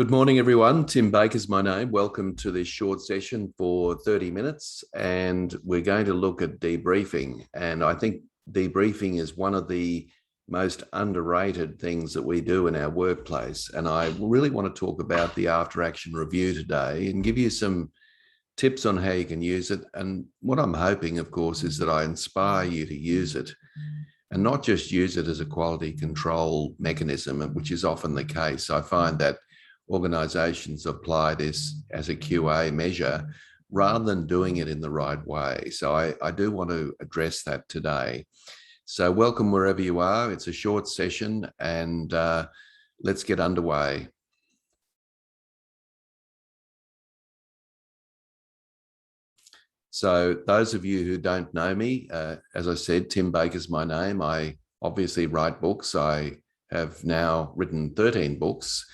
Good morning, everyone. Tim Baker's my name. Welcome to this short session for 30 minutes, and we're going to look at debriefing. And I think debriefing is one of the most underrated things that we do in our workplace. And I really want to talk about the after action review today and give you some tips on how you can use it. And what I'm hoping, of course, is that I inspire you to use it and not just use it as a quality control mechanism, which is often the case. I find that organizations apply this as a QA measure rather than doing it in the right way. So I do want to address that today. So welcome wherever you are. It's a short session, and let's get underway. So those of you who don't know me, as I said, Tim Baker's my name. I obviously write books. I have now written 13 books,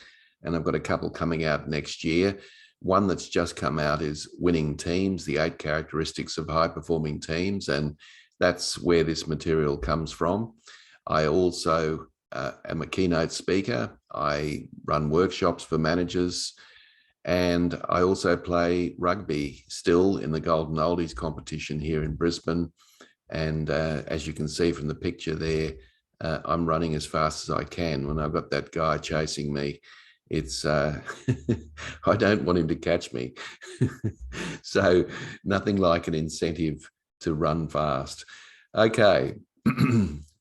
and I've got a couple coming out next year. One that's just come out is Winning Teams, the 8 Characteristics of High-Performing Teams, and that's where this material comes from. I also am a keynote speaker. I run workshops for managers, and I also play rugby still in the Golden Oldies competition here in Brisbane. And as you can see from the picture there, I'm running as fast as I can. When I've got that guy chasing me, it's I don't want him to catch me. So nothing like an incentive to run fast. Okay.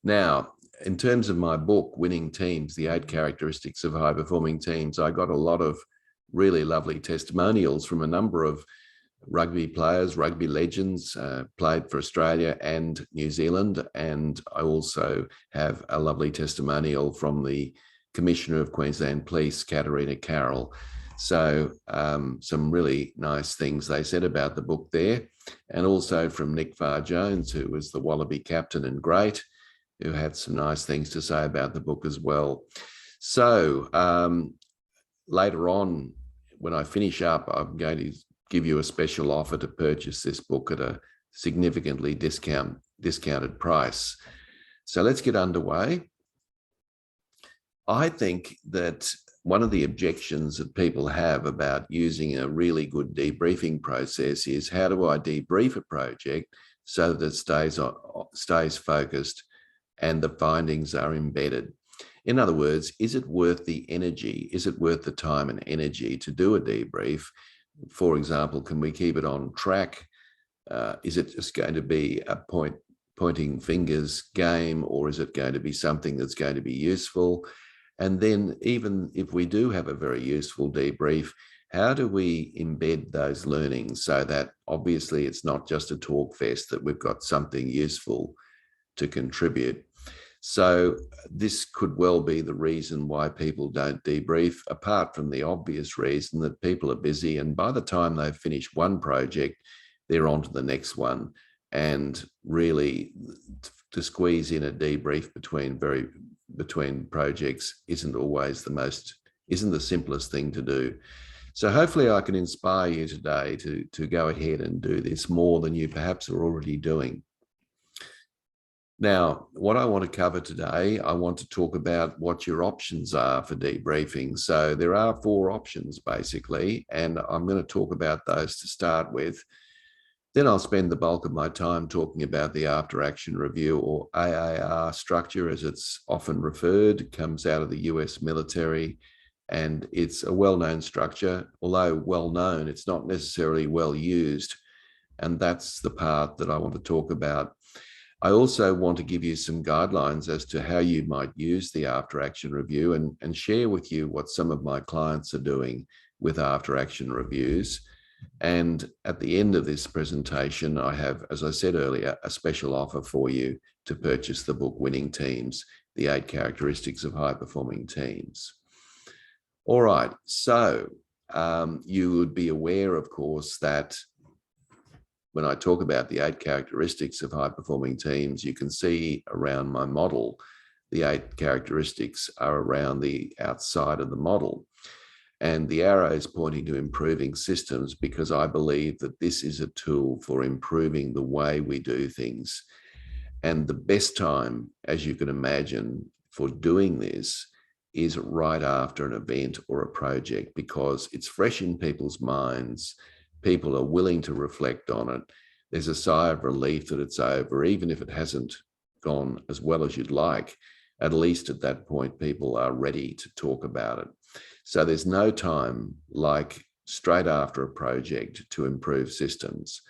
Now, in terms of my book, Winning Teams, the 8 Characteristics of High-Performing Teams, I got a lot of really lovely testimonials from a number of rugby players, rugby legends, played for Australia and New Zealand. And I also have a lovely testimonial from the Commissioner of Queensland Police, Katarina Carroll. So some really nice things they said about the book there. And also from Nick Farr-Jones, who was the Wallaby captain and great, who had some nice things to say about the book as well. So later on, when I finish up, I'm going to give you a special offer to purchase this book at a significantly discounted price. So let's get underway. I think that one of the objections that people have about using a really good debriefing process is, how do I debrief a project so that it stays focused and the findings are embedded? In other words, is it worth the energy? Is it worth the time and energy to do a debrief? For example, can we keep it on track? Is it just going to be a pointing fingers game, or is it going to be something that's going to be useful? And then even if we do have a very useful debrief, how do we embed those learnings so that obviously it's not just a talk fest, that we've got something useful to contribute? So this could well be the reason why people don't debrief, apart from the obvious reason that people are busy, and by the time they've finished one project, they're on to the next one. And really, to squeeze in a debrief between projects isn't the simplest thing to do. So hopefully I can inspire you today to go ahead and do this more than you perhaps are already doing. Now, what I want to cover today, I want to talk about what your options are for debriefing. So there are 4 options basically, and I'm going to talk about those to start with. Then I'll spend the bulk of my time talking about the after action review, or AAR structure as it's often referred. It comes out of the US military, and it's a well-known structure. Although well-known, it's not necessarily well used. And that's the part that I want to talk about. I also want to give you some guidelines as to how you might use the after action review, and share with you what some of my clients are doing with after action reviews. And at the end of this presentation, I have, as I said earlier, a special offer for you to purchase the book Winning Teams, the 8 Characteristics of High-Performing Teams. All right, so you would be aware, of course, that when I talk about the 8 characteristics of high-performing teams, you can see around my model, the 8 characteristics are around the outside of the model. And the arrow is pointing to improving systems, because I believe that this is a tool for improving the way we do things. And the best time, as you can imagine, for doing this is right after an event or a project, because it's fresh in people's minds. People are willing to reflect on it. There's a sigh of relief that it's over, even if it hasn't gone as well as you'd like. At least at that point, people are ready to talk about it. So there's no time like straight after a project to improve systems.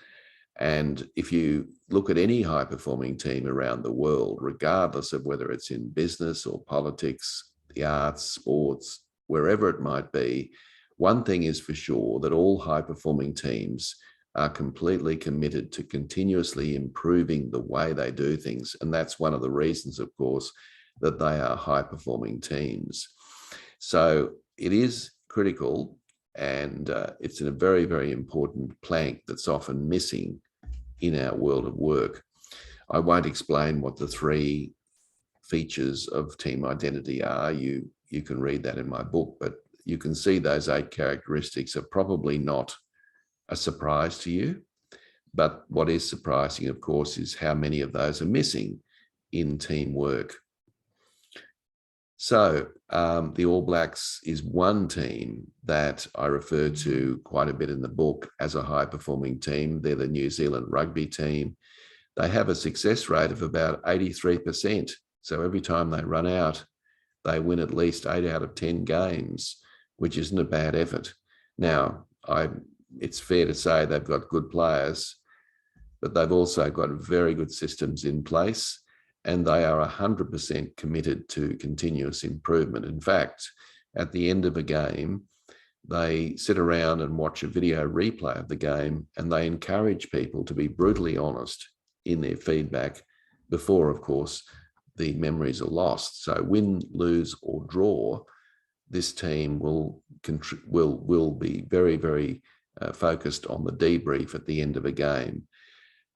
And if you look at any high-performing team around the world, regardless of whether it's in business or politics, the arts, sports, wherever it might be, one thing is for sure, that all high-performing teams are completely committed to continuously improving the way they do things. And that's one of the reasons, of course, that they are high-performing teams. So it is critical, and it's a very, very important plank that's often missing in our world of work. I won't explain what the 3 features of team identity are. You can read that in my book, but you can see those 8 characteristics are probably not a surprise to you. But what is surprising, of course, is how many of those are missing in teamwork. So the All Blacks is one team that I refer to quite a bit in the book as a high-performing team. They're the New Zealand rugby team. They have a success rate of about 83%. So every time they run out, they win at least 8 out of 10 games, which isn't a bad effort. Now, it's fair to say they've got good players, but they've also got very good systems in place, and they are 100% committed to continuous improvement. In fact, at the end of a game, they sit around and watch a video replay of the game, and they encourage people to be brutally honest in their feedback before, of course, the memories are lost. So win, lose, or draw, this team will be very, very focused on the debrief at the end of a game.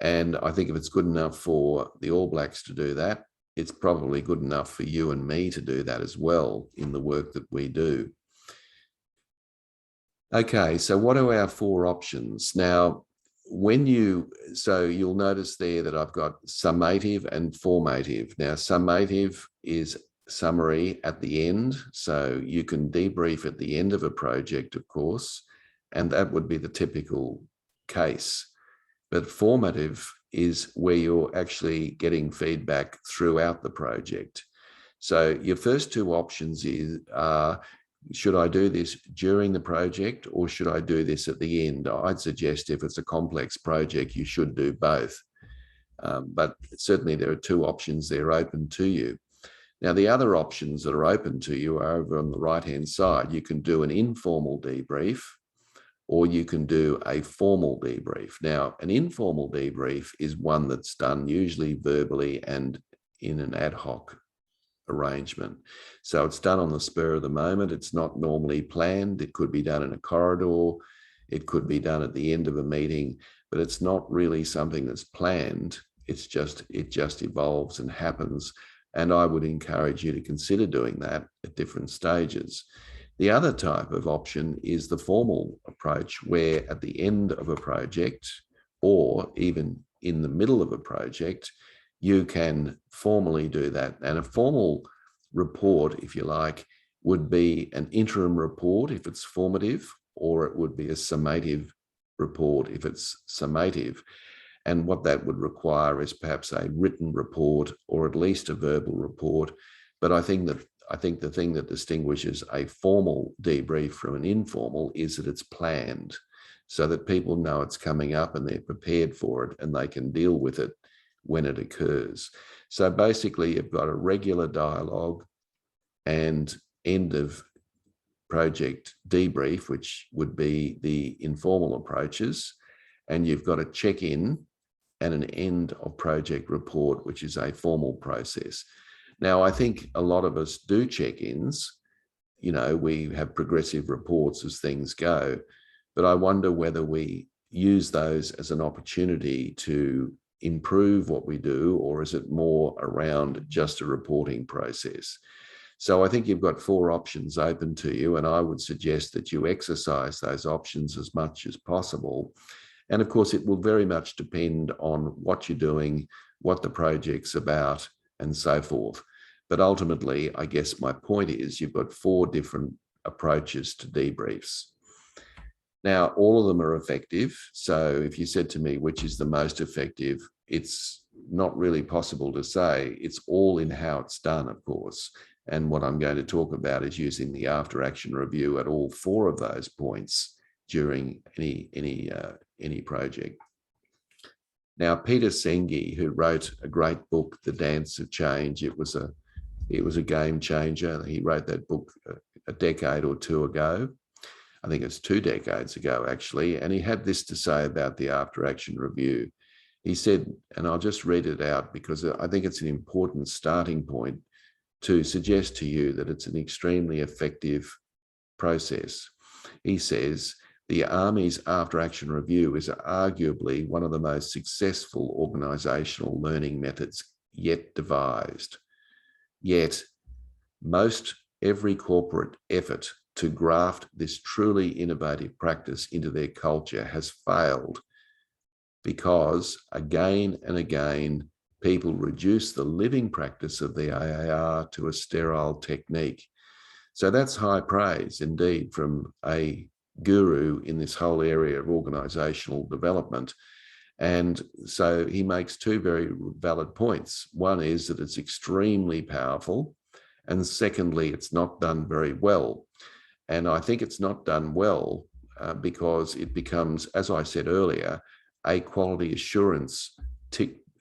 And I think if it's good enough for the All Blacks to do that, it's probably good enough for you and me to do that as well in the work that we do. Okay, so what are our 4 options? Now, you'll notice there that I've got summative and formative. Now, summative is summary at the end. So you can debrief at the end of a project, of course, and that would be the typical case. But formative is where you're actually getting feedback throughout the project. So your first 2 options are, should I do this during the project or should I do this at the end? I'd suggest if it's a complex project, you should do both. But certainly there are 2 options there open to you. Now, the other options that are open to you are over on the right-hand side. You can do an informal debrief, or you can do a formal debrief. Now, an informal debrief is one that's done usually verbally and in an ad hoc arrangement. So it's done on the spur of the moment. It's not normally planned. It could be done in a corridor. It could be done at the end of a meeting, but it's not really something that's planned. It just evolves and happens. And I would encourage you to consider doing that at different stages. The other type of option is the formal approach, where at the end of a project, or even in the middle of a project, you can formally do that. And a formal report, if you like, would be an interim report if it's formative, or it would be a summative report if it's summative. And what that would require is perhaps a written report or at least a verbal report. But I think the thing that distinguishes a formal debrief from an informal is that it's planned, so that people know it's coming up and they're prepared for it and they can deal with it when it occurs. So basically, you've got a regular dialogue and end of project debrief, which would be the informal approaches, and you've got a check-in and an end of project report, which is a formal process. Now, I think a lot of us do check-ins. You know, we have progressive reports as things go, but I wonder whether we use those as an opportunity to improve what we do, or is it more around just a reporting process? So I think you've got 4 options open to you, and I would suggest that you exercise those options as much as possible. And of course, it will very much depend on what you're doing, what the project's about, and so forth. But ultimately, I guess my point is you've got 4 different approaches to debriefs. Now, all of them are effective. So if you said to me, which is the most effective, it's not really possible to say. It's all in how it's done, of course. And what I'm going to talk about is using the after action review at all 4 of those points during any project. Now, Peter Senge, who wrote a great book, The Dance of Change, it was a game changer. He wrote that book a decade or 2 ago. I think it's 2 decades ago, actually. And he had this to say about the after action review. He said, and I'll just read it out because I think it's an important starting point to suggest to you that it's an extremely effective process. He says, the Army's after action review is arguably one of the most successful organizational learning methods yet devised. Yet, most every corporate effort to graft this truly innovative practice into their culture has failed because again and again, people reduce the living practice of the AAR to a sterile technique. So that's high praise indeed from a guru in this whole area of organizational development. And so he makes 2 very valid points. One is that it's extremely powerful. And secondly, it's not done very well. And I think it's not done well because it becomes, as I said earlier, a quality assurance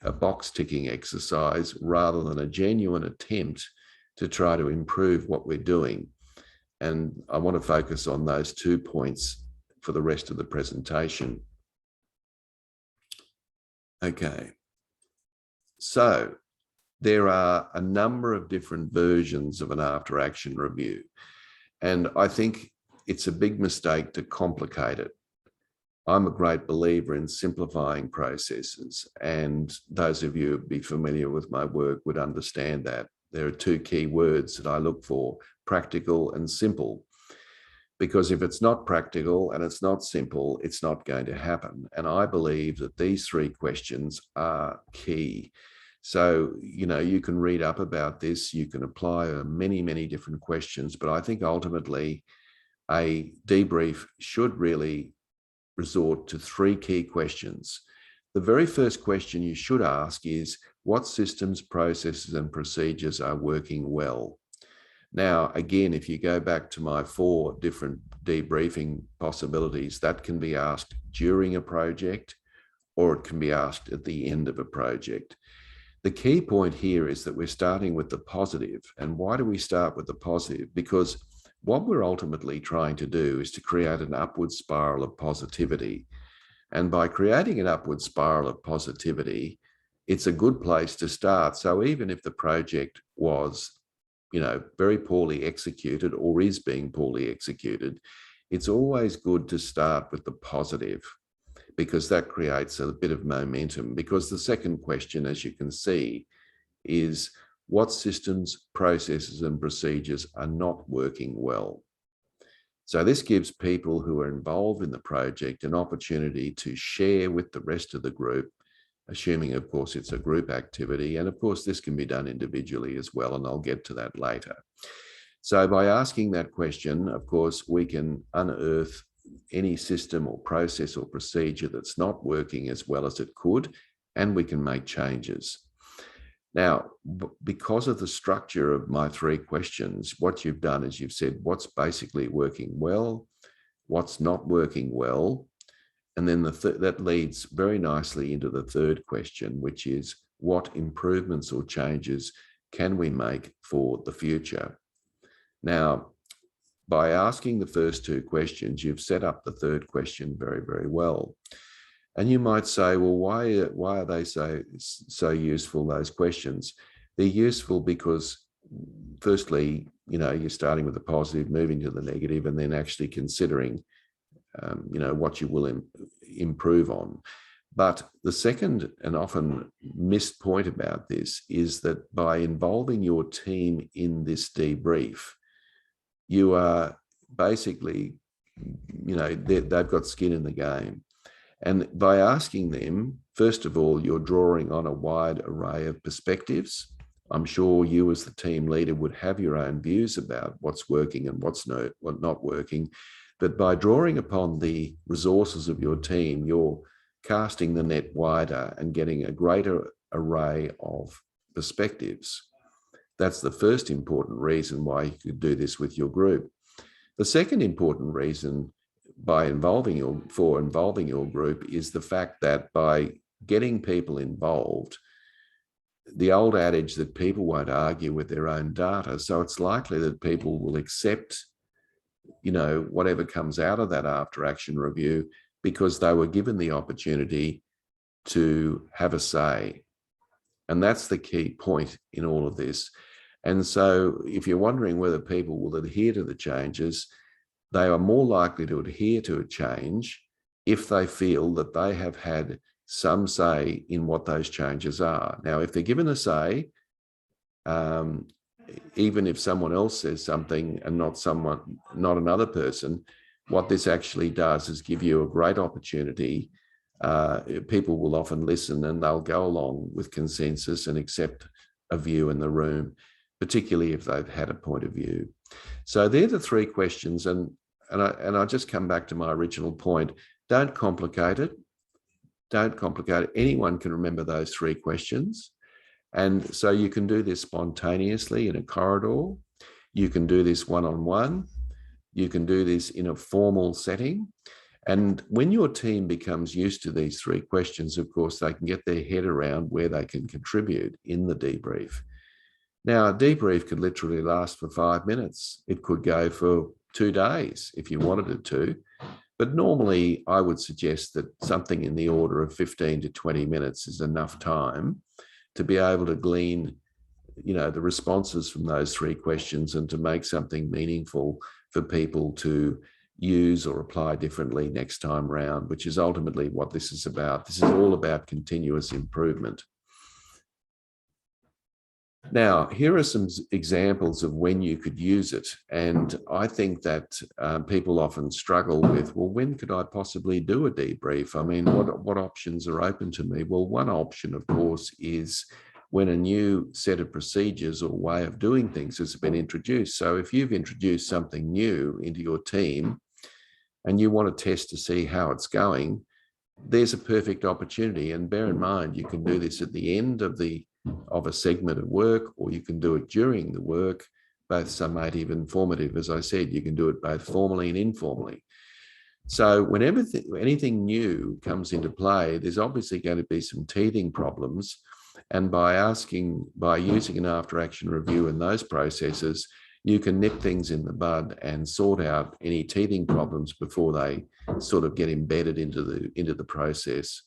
a box ticking exercise rather than a genuine attempt to try to improve what we're doing. And I want to focus on those 2 points for the rest of the presentation. Okay. So there are a number of different versions of an after action review. And I think it's a big mistake to complicate it. I'm a great believer in simplifying processes. And those of you who be familiar with my work would understand that. There are 2 key words that I look for, practical and simple. Because if it's not practical and it's not simple, it's not going to happen. And I believe that these 3 questions are key. So, you can read up about this, you can apply many, many different questions, but I think ultimately a debrief should really resort to 3 key questions. The very first question you should ask is, what systems, processes, and procedures are working well? Now, again, if you go back to my 4 different debriefing possibilities, that can be asked during a project, or it can be asked at the end of a project. The key point here is that we're starting with the positive. And why do we start with the positive? Because what we're ultimately trying to do is to create an upward spiral of positivity. And by creating an upward spiral of positivity, it's a good place to start. So even if the project was, very poorly executed or is being poorly executed, it's always good to start with the positive, because that creates a bit of momentum. Because the second question, as you can see, is what systems, processes, and procedures are not working well. So this gives people who are involved in the project an opportunity to share with the rest of the group, assuming, of course, it's a group activity. And of course, this can be done individually as well, and I'll get to that later. So by asking that question, of course, we can unearth any system or process or procedure that's not working as well as it could, and we can make changes. Now, because of the structure of my 3 questions, what you've done is you've said what's basically working well, what's not working well, and then that leads very nicely into the 3rd question, which is what improvements or changes can we make for the future? Now, by asking the first 2 questions, you've set up the 3rd question very, very well. And you might say, well, why are they so useful, those questions? They're useful because, firstly, you're starting with the positive, moving to the negative, and then actually considering, what you will improve on. But the second and often missed point about this is that by involving your team in this debrief, you are basically, they've got skin in the game. And by asking them, first of all, you're drawing on a wide array of perspectives I'm sure you as the team leader would have your own views about what's working and what's not working. But by drawing upon the resources of your team, you're casting the net wider and getting a greater array of perspectives. That's the first important reason why you could do this with your group. The second important reason for involving your group is the fact that by getting people involved, the old adage that people won't argue with their own data, so it's likely that people will accept, whatever comes out of that after action review because they were given the opportunity to have a say. And that's the key point in all of this. And so if you're wondering whether people will adhere to the changes, they are more likely to adhere to a change if they feel that they have had some say in what those changes are. Now, if they're given a say, even if someone else says something and not another person, what this actually does is give you a great opportunity. People will often listen and they'll go along with consensus and accept a view in the room, particularly if they've had a point of view. So they're the three questions. And I just come back to my original point. Don't complicate it. Don't complicate it. Anyone can remember those three questions. And so you can do this spontaneously in a corridor. You can do this one-on-one. You can do this in a formal setting. And when your team becomes used to these three questions, of course, they can get their head around where they can contribute in the debrief. Now, a debrief could literally last for 5 minutes. It could go for 2 days if you wanted it to. But normally, I would suggest that something in the order of 15 to 20 minutes is enough time to be able to glean, the responses from those three questions and to make something meaningful for people to use or apply differently next time round, which is ultimately what this is about. This is all about continuous improvement. Now, here are some examples of when you could use it. And I think that people often struggle with, well, when could I possibly do a debrief? I mean, what options are open to me? Well, one option, of course, is when a new set of procedures or way of doing things has been introduced. So if you've introduced something new into your team and you want to test to see how it's going, there's a perfect opportunity. And bear in mind, you can do this at the end of a segment of work, or you can do it during the work, both summative and formative. As I said, you can do it both formally and informally. So whenever anything new comes into play, there's obviously going to be some teething problems. And by using an after action review in those processes, you can nip things in the bud and sort out any teething problems before they sort of get embedded into the process.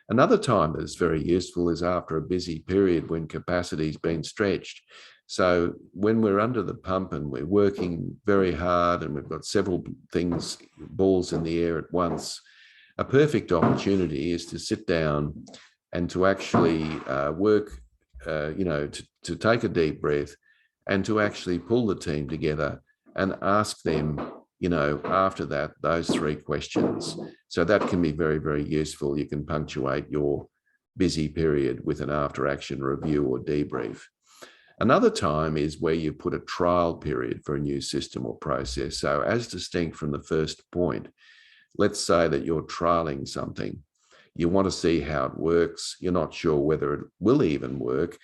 Another time that's very useful is after a busy period when capacity's been stretched. So when we're under the pump and we're working very hard and we've got several balls in the air at once, a perfect opportunity is to sit down and to actually work, to take a deep breath and to actually pull the team together and ask them, after that, those three questions. So that can be very, very useful. You can punctuate your busy period with an after action review or debrief. Another time is where you put a trial period for a new system or process. So as distinct from the first point, let's say that you're trialing something. You want to see how it works. You're not sure whether it will even work,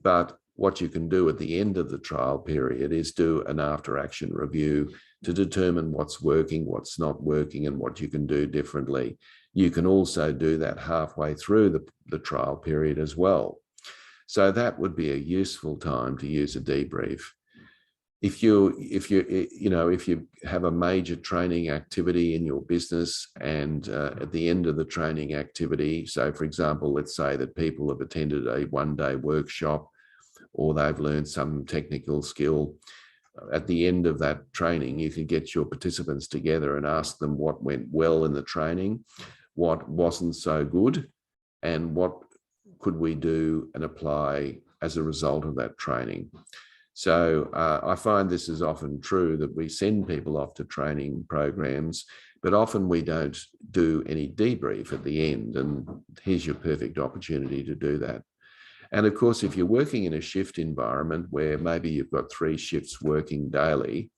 but what you can do at the end of the trial period is do an after action review to determine what's working, what's not working, and what you can do differently. You can also do that halfway through the trial period as well. So that would be a useful time to use a debrief. If you have a major training activity in your business and at the end of the training activity, so for example, let's say that people have attended a one-day workshop or they've learned some technical skill, at the end of that training, you can get your participants together and ask them what went well in the training, what wasn't so good, and what could we do and apply as a result of that training. So I find this is often true that we send people off to training programs, but often we don't do any debrief at the end. And here's your perfect opportunity to do that. And of course, if you're working in a shift environment where maybe you've got 3 shifts working daily,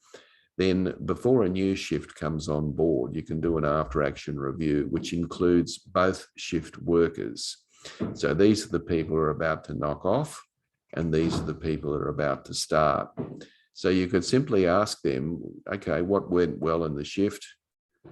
then before a new shift comes on board, you can do an after action review, which includes both shift workers. So these are the people who are about to knock off, and these are the people that are about to start. So you could simply ask them, okay, what went well in the shift?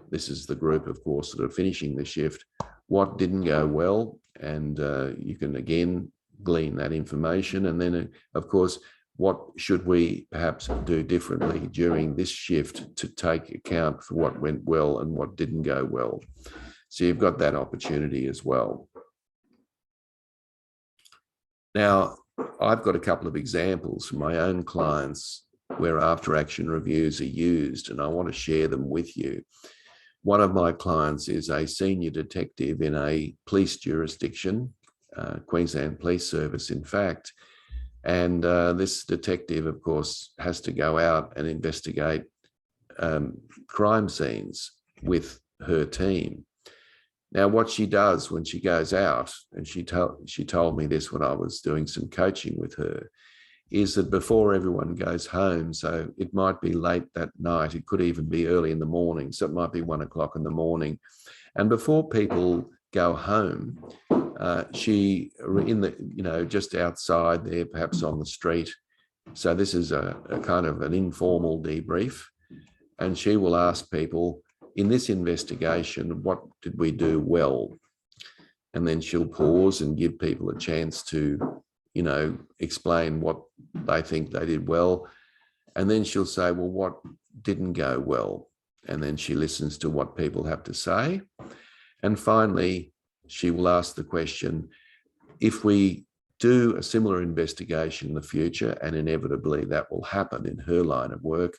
This is the group, of course, that are finishing the shift. What didn't go well? And you can again glean that information. And then, of course, what should we perhaps do differently during this shift to take account for what went well and what didn't go well? So you've got that opportunity as well. Now, I've got a couple of examples from my own clients where after action reviews are used, and I want to share them with you. One of my clients is a senior detective in a police jurisdiction, Queensland Police Service, in fact. And this detective, of course, has to go out and investigate crime scenes with her team. Now, what she does when she goes out, and she told me this when I was doing some coaching with her, is that before everyone goes home, so it might be late that night, it could even be early in the morning, so it might be 1 o'clock in the morning. And before people go home, she in the, just outside there, perhaps on the street. So this is a kind of an informal debrief. And she will ask people, in this investigation, what did we do well? And then she'll pause and give people a chance to, explain what they think they did well. And then she'll say, well, what didn't go well? And then she listens to what people have to say. And finally, she will ask the question, if we do a similar investigation in the future, and inevitably that will happen in her line of work,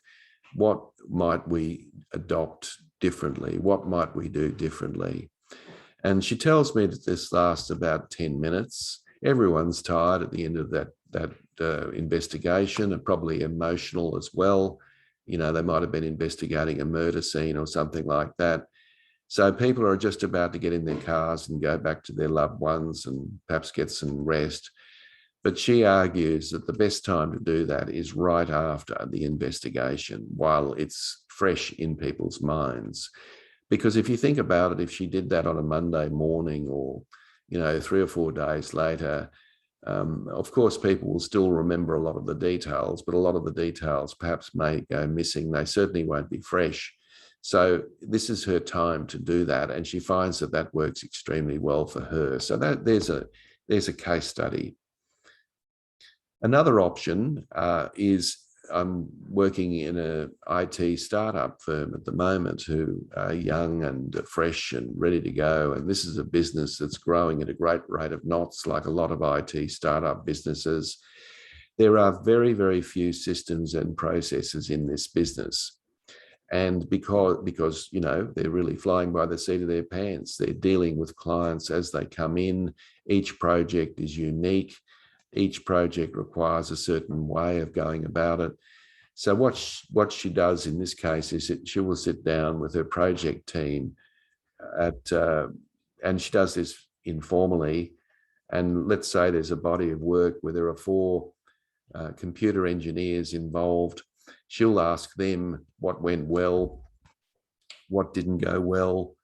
what might we adopt differently? What might we do differently? And she tells me that this lasts about 10 minutes. Everyone's tired at the end of that investigation, and probably emotional as well. They might have been investigating a murder scene or something like that. So people are just about to get in their cars and go back to their loved ones and perhaps get some rest. But she argues that the best time to do that is right after the investigation, while it's fresh in people's minds. Because if you think about it, if she did that on a Monday morning or, 3 or 4 days later, of course, people will still remember a lot of the details, but a lot of the details perhaps may go missing. They certainly won't be fresh. So this is her time to do that, and she finds that works extremely well for her. So there's a case study. Another option is I'm working in an IT startup firm at the moment who are young and fresh and ready to go. And this is a business that's growing at a great rate of knots, like a lot of IT startup businesses. There are very, very few systems and processes in this business. And because they're really flying by the seat of their pants, they're dealing with clients as they come in. Each project is unique. Each project requires a certain way of going about it. So what she does in this case is that she will sit down with her project team and she does this informally. And let's say there's a body of work where there are 4 computer engineers involved. She'll ask them what went well, what didn't go well,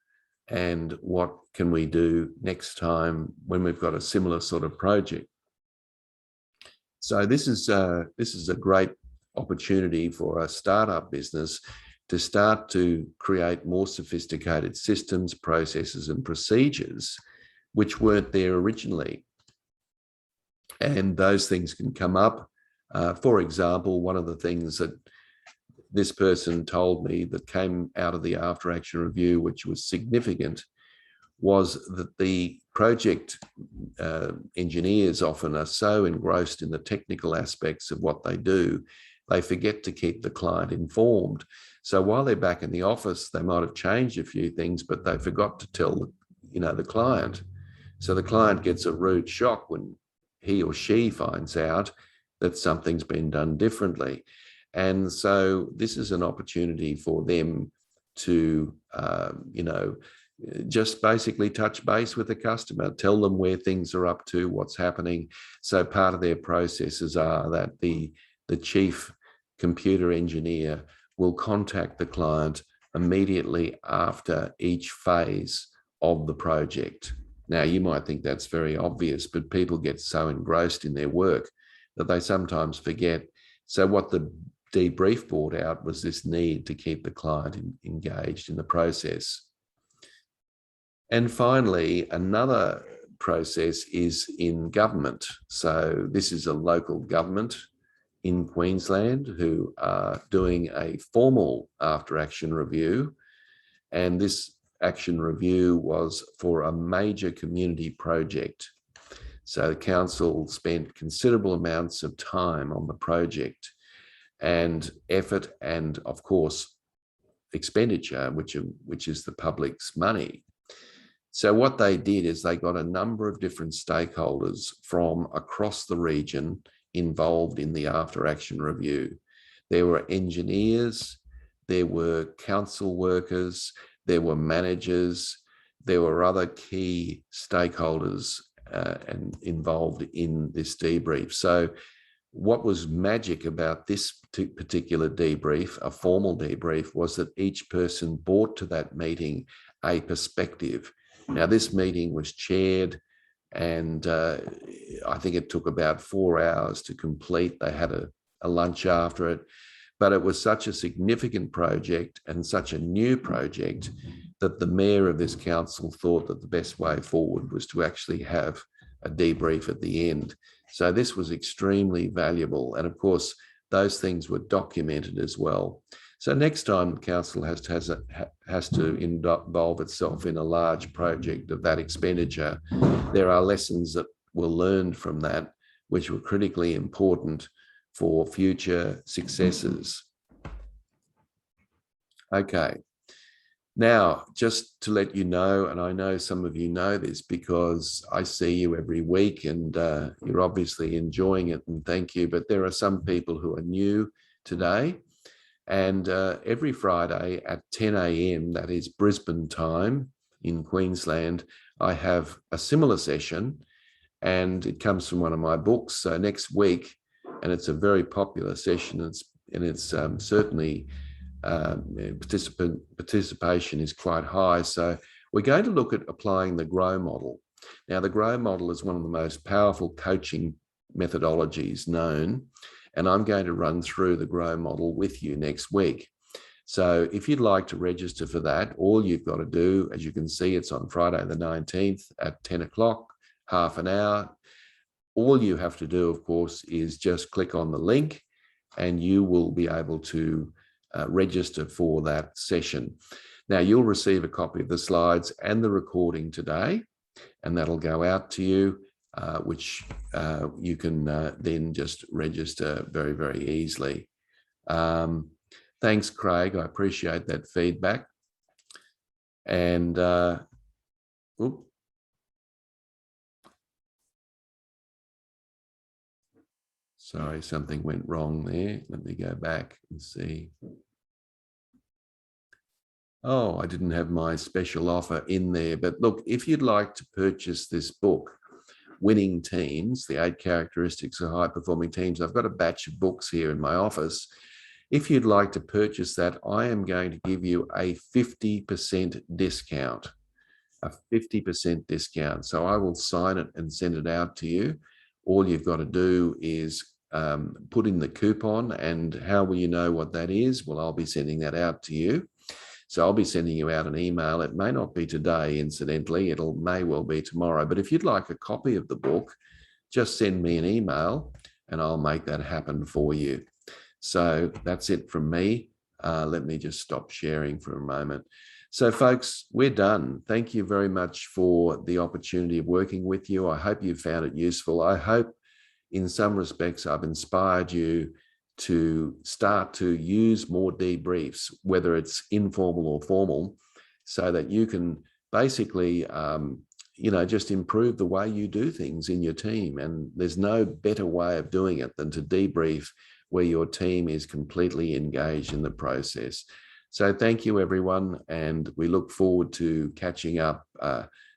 and what can we do next time when we've got a similar sort of project. So this is a great opportunity for a startup business to start to create more sophisticated systems, processes, and procedures which weren't there originally. And those things can come up. For example, one of the things that this person told me that came out of the after action review, which was significant, was that the project engineers often are so engrossed in the technical aspects of what they do, they forget to keep the client informed. So while they're back in the office, they might have changed a few things, but they forgot to tell the client. So the client gets a rude shock when he or she finds out that something's been done differently. And so this is an opportunity for them to, just basically touch base with the customer, tell them where things are up to, what's happening. So part of their processes are that the chief computer engineer will contact the client immediately after each phase of the project. Now, you might think that's very obvious, but people get so engrossed in their work that they sometimes forget. So what the debrief brought out was this need to keep the client engaged in the process. And finally, another process is in government. So this is a local government in Queensland who are doing a formal after-action review. And this action review was for a major community project. So the council spent considerable amounts of time on the project and effort and, of course, expenditure, which is the public's money. So what they did is they got a number of different stakeholders from across the region involved in the after-action review. There were engineers, there were council workers, there were managers, there were other key stakeholders and involved in this debrief. So what was magic about this particular debrief, a formal debrief, was that each person brought to that meeting a perspective. Now, this meeting was chaired, and I think it took about 4 hours to complete. They had a lunch after it, but it was such a significant project and such a new project that the mayor of this council thought that the best way forward was to actually have a debrief at the end. So this was extremely valuable. And of course, those things were documented as well. So next time the council has to involve itself in a large project of that expenditure, there are lessons that were learned from that, which were critically important for future successes. Okay. Now, just to let you know, and I know some of you know this because I see you every week and you're obviously enjoying it, and thank you, but there are some people who are new today. And every Friday at 10 a.m., that is Brisbane time in Queensland, I have a similar session, and it comes from one of my books. So next week, and it's a very popular session, and it's certainly participation is quite high. So we're going to look at applying the GROW model. Now, the GROW model is one of the most powerful coaching methodologies known, and I'm going to run through the GROW model with you next week. So if you'd like to register for that, all you've got to do, as you can see, it's on Friday the 19th at 10 o'clock, half an hour. All you have to do, of course, is just click on the link and you will be able to register for that session. Now, you'll receive a copy of the slides and the recording today, and that'll go out to you, which you can then just register very, very easily. Thanks, Craig. I appreciate that feedback. And sorry, something went wrong there. Let me go back and see. Oh, I didn't have my special offer in there. But look, if you'd like to purchase this book, Winning Teams, the 8 Characteristics of High-Performing Teams, I've got a batch of books here in my office. If you'd like to purchase that, I am going to give you a 50% discount, a 50% discount. So I will sign it and send it out to you. All you've got to do is put in the coupon. And how will you know what that is? Well, I'll be sending that out to you. So I'll be sending you out an email. It may not be today, incidentally. It may well be tomorrow. But if you'd like a copy of the book, just send me an email and I'll make that happen for you. So that's it from me. Let me just stop sharing for a moment. So folks, we're done. Thank you very much for the opportunity of working with you. I hope you found it useful. I hope in some respects I've inspired you to start to use more debriefs, whether it's informal or formal, so that you can basically, just improve the way you do things in your team. And there's no better way of doing it than to debrief where your team is completely engaged in the process. So thank you, everyone. And we look forward to catching up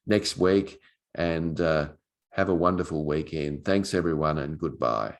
next week, and have a wonderful weekend. Thanks, everyone, and goodbye.